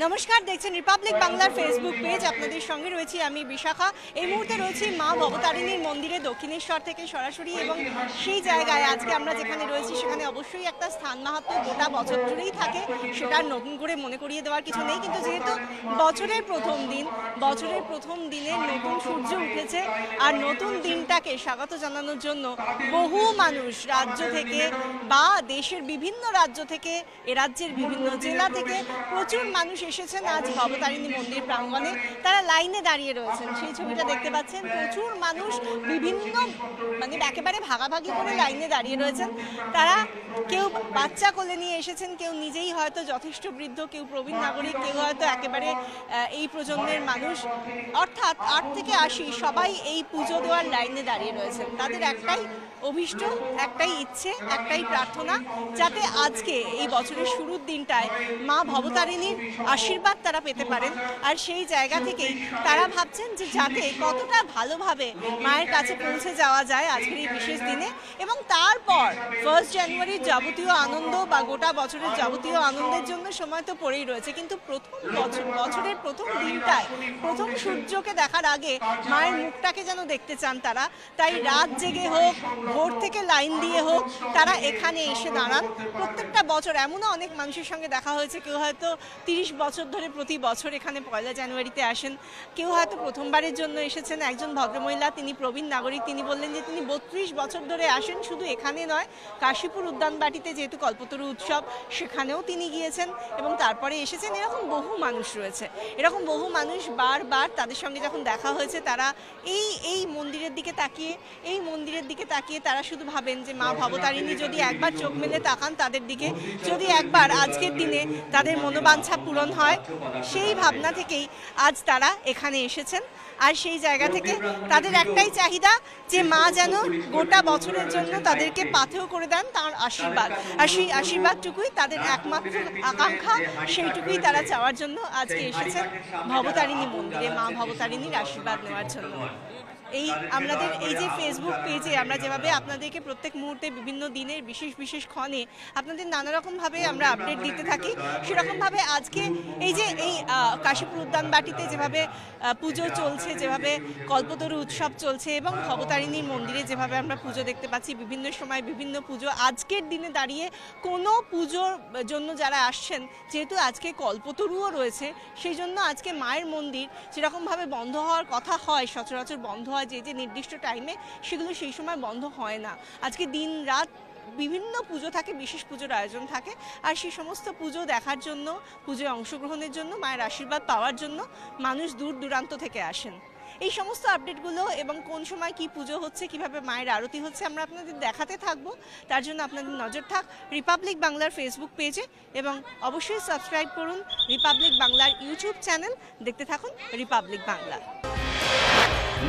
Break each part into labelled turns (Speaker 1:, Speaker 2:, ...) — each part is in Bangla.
Speaker 1: নমস্কার, দেখছেন রিপাবলিক বাংলার ফেসবুক পেজ। আপনাদের সঙ্গে রয়েছি আমি বিশাখা। এই মুহূর্তে রয়েছি মা ভবতারিণীর মন্দিরে দক্ষিণেশ্বর থেকে সরাসরি, এবং সেই জায়গায় আজকে আমরা যেখানে রয়েছি সেখানে অবশ্যই একটা স্থান মাহাত্ম্য গোটা বছর জুড়েই থাকে, সেটা নতুন করে মনে করিয়ে দেওয়ার কিছু নেই। কিন্তু যেহেতু বছরের প্রথম দিনে নতুন সূর্য উঠেছে, আর নতুন দিনটাকে স্বাগত জানানোর জন্য বহু মানুষ রাজ্য থেকে বা দেশের বিভিন্ন রাজ্য থেকে, এ রাজ্যের বিভিন্ন জেলা থেকে প্রচুর মানুষ এসেছেন আজ ভবতারিণী মন্দির প্রাঙ্গণে। তারা লাইনে দাঁড়িয়ে রয়েছেন, সেই ছবিটা দেখতে পাচ্ছেন। প্রচুর মানুষ বিভিন্ন একেবারে ভাগাভাগি করে লাইনে দাঁড়িয়ে রয়েছেন। তারা কেউ বাচ্চা কোলে নিয়ে এসেছেন, কেউ নিজেই হয়তো যথেষ্ট বৃদ্ধ, কেউ প্রবীণ নাগরিক, কেউ হয়তো একেবারে এই প্রজন্মের মানুষ, অর্থাৎ 8 থেকে 80 সবাই এই পুজো দেওয়ার লাইনে দাঁড়িয়ে রয়েছেন। তাদের একটাই অভিষ্ট, একটাই ইচ্ছে, একটাই প্রার্থনা, যাতে আজকে এই বছরের শুরুর দিনটায় মা ভবতারিণীর আশীর্বাদ তারা পেতে পারেন। আর সেই জায়গা থেকেই তারা ভাবছেন যে যাতে কতটা ভালোভাবে মায়ের কাছে পৌঁছে যাওয়া যায় আজকের এই বিশেষ দিনে, এবং তারপর 1 জানুয়ারির যাবতীয় আনন্দ বা গোটা বছরের যাবতীয় আনন্দের জন্য সময় তো পড়েই রয়েছে। কিন্তু বছরের প্রথম দিনটায় প্রথম সূর্যকে দেখার আগে মায়ের মুখটাকে যেন দেখতে চান তারা। তাই রাত জেগে হোক, ভোর থেকে লাইন দিয়ে হোক, তারা এখানে এসে দাঁড়ান। প্রত্যেকটা বছর এমনও অনেক মানুষের সঙ্গে দেখা হয়েছে, কেউ হয়তো 30 বছর ধরে প্রতি বছর এখানে 1 জানুয়ারিতে আসেন, কেউ হয়তো প্রথমবারের জন্য এসেছেন। একজন ভদ্রমহিলা, তিনি প্রবীণ নাগরিক, তিনি বললেন যে তিনি 32 বছর ধরে আসেন। শুধু এখানে নয়, কাশীপুর উদ্যানবাটিতে যেহেতু কল্পতরু উৎসব, সেখানেও তিনি গিয়েছেন এবং তারপরে এসেছেন। এরকম বহু মানুষ রয়েছে, এরকম বহু মানুষ বারবার তাদের সঙ্গে যখন দেখা হয়েছে, তারা এই মন্দিরের দিকে তাকিয়ে তারা শুধু ভাবেন যে মা ভবতারিণী যদি একবার চোখ মেলে তাকান তাদের দিকে, যদি একবার আজকের দিনে তাদের মনোবাঞ্ছা পূরণ হয়, সেই ভাবনা থেকেই আজ তারা এখানে এসেছেন। আর সেই জায়গা থেকে তাদের একটাই চাহিদা যে মা যেন গোটা বছরের জন্য তাদেরকে পাথেয় করে দেন তার আশীর্বাদ। আর সেই আশীর্বাদটুকুই তাদের একমাত্র আকাঙ্ক্ষা, সেইটুকুই তারা চাওয়ার জন্য আজকে এসেছেন ভবতারিণী মন্দিরে মা ভবতারিণীর আশীর্বাদ নেওয়ার জন্য। আমাদের এই যে ফেসবুক পেজে আমরা যেভাবে আপনাদেরকে প্রত্যেক মুহূর্তে বিভিন্ন দিনের বিশেষ ক্ষণে আপনাদের নানা রকমভাবে আমরা আপডেট দিতে থাকি, সেরকমভাবে আজকে এই কাশীপুর উদ্যানবাটিতে যেভাবে পুজো চলছে, যেভাবে কল্পতরু উৎসব চলছে, এবং ভবতারিণীর মন্দিরে যেভাবে আমরা পুজো দেখতে পাচ্ছি, বিভিন্ন সময় বিভিন্ন পুজো, আজকের দিনে দাঁড়িয়ে কোনো পুজোর জন্য যারা আসছেন, যেহেতু আজকে কল্পতরুও রয়েছে, সেই জন্য আজকে মায়ের মন্দির যেরকমভাবে বন্ধ হওয়ার কথা হয়, সচরাচর বন্ধ হয় যে নির্দিষ্ট টাইমে, সেগুলো সেই সময় বন্ধ হয় না। আজকে দিন রাত বিভিন্ন পুজো থাকে, বিশেষ পুজোর আয়োজন থাকে, আর সেই সমস্ত পুজো দেখার জন্য, পুজোয় অংশগ্রহণের জন্য, মায়ের আশীর্বাদ পাওয়ার জন্য মানুষ দূর দূরান্ত থেকে আসেন। এই সমস্ত আপডেটগুলো এবং কোন সময় কি পুজো হচ্ছে, কিভাবে মায়ের আরতি হচ্ছে, আমরা আপনাদের দেখাতে থাকবো। তার জন্য আপনাদের নজর থাক রিপাবলিক বাংলার ফেসবুক পেজে, এবং অবশ্যই সাবস্ক্রাইব করুন রিপাবলিক বাংলার ইউটিউব চ্যানেল। দেখতে থাকুন রিপাবলিক বাংলা।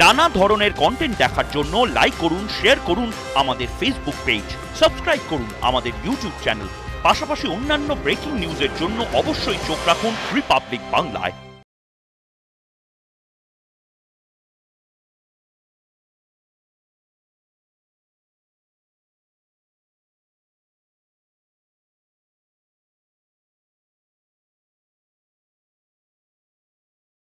Speaker 2: নানা ধরনের কন্টেন্ট দেখার জন্য লাইক করুন, শেয়ার করুন আমাদের ফেসবুক পেজ, সাবস্ক্রাইব করুন আমাদের ইউটিউব চ্যানেল। পাশাপাশি অন্যান্য ব্রেকিং নিউজের জন্য অবশ্যই চোখ রাখুন রিপাবলিক বাংলায়।